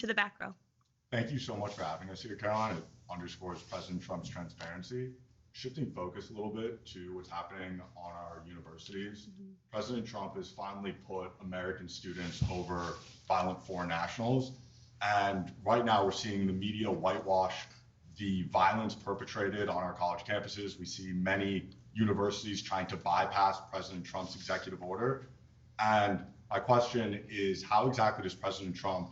to the back row. Thank you so much for having us here, Caroline. It underscores President Trump's transparency. Shifting focus a little bit to what's happening on our universities, President Trump has finally put American students over violent foreign nationals. And right now we're seeing the media whitewash the violence perpetrated on our college campuses. We see many universities trying to bypass President Trump's executive order. And my question is, how exactly does President Trump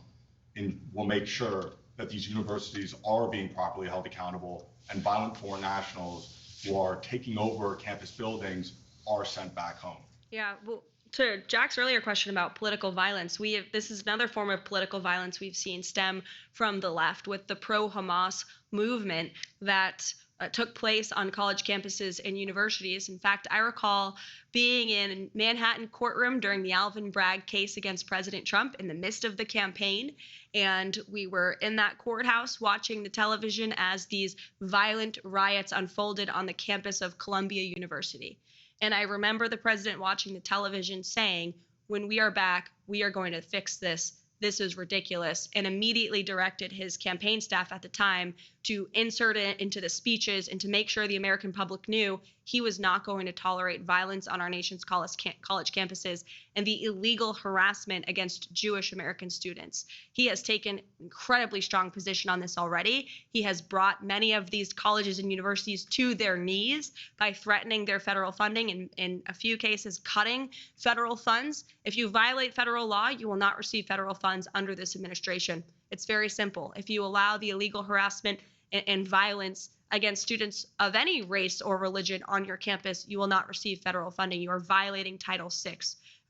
will make sure that these universities are being properly held accountable and violent foreign nationals who are taking over campus buildings are sent back home? Yeah, well, to Jack's earlier question about political violence, this is another form of political violence we've seen stem from the left with the pro-Hamas movement that took place on college campuses and universities. In fact, I recall being in Manhattan courtroom during the Alvin Bragg case against President Trump in the midst of the campaign. And we were in that courthouse watching the television as these violent riots unfolded on the campus of Columbia University. And I remember the president watching the television saying, when we are back, we are going to fix this. This is ridiculous, and immediately directed his campaign staff at the time to insert it into the speeches and to make sure the American public knew he was not going to tolerate violence on our nation's college campuses and the illegal harassment against Jewish American students. He has taken incredibly strong position on this already. He has brought many of these colleges and universities to their knees by threatening their federal funding and in a few cases cutting federal funds. If you violate federal law, you will not receive federal funds under this administration. It's very simple. If you allow the illegal harassment and violence against students of any race or religion on your campus, you will not receive federal funding. You are violating Title VI,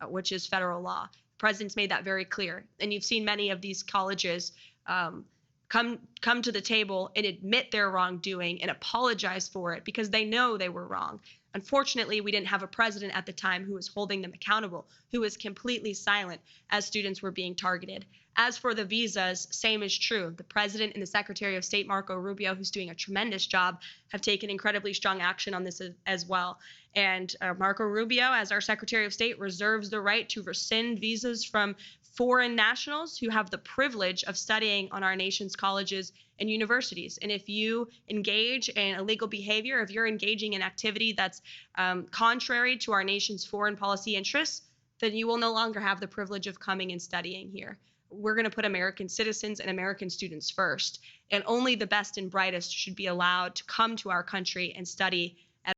which is federal law. The president's made that very clear. And you've seen many of these colleges come to the table and admit their wrongdoing and apologize for it because they know they were wrong. Unfortunately, we didn't have a president at the time who was holding them accountable, who was completely silent as students were being targeted. As for the visas, same is true. The president and the Secretary of State, Marco Rubio, who's doing a tremendous job, have taken incredibly strong action on this as well. And Marco Rubio, as our Secretary of State, reserves the right to rescind visas from foreign nationals who have the privilege of studying on our nation's colleges and universities. And if you engage in illegal behavior, if you're engaging in activity that's contrary to our nation's foreign policy interests, then you will no longer have the privilege of coming and studying here. We're going to put American citizens and American students first, and only the best and brightest should be allowed to come to our country and study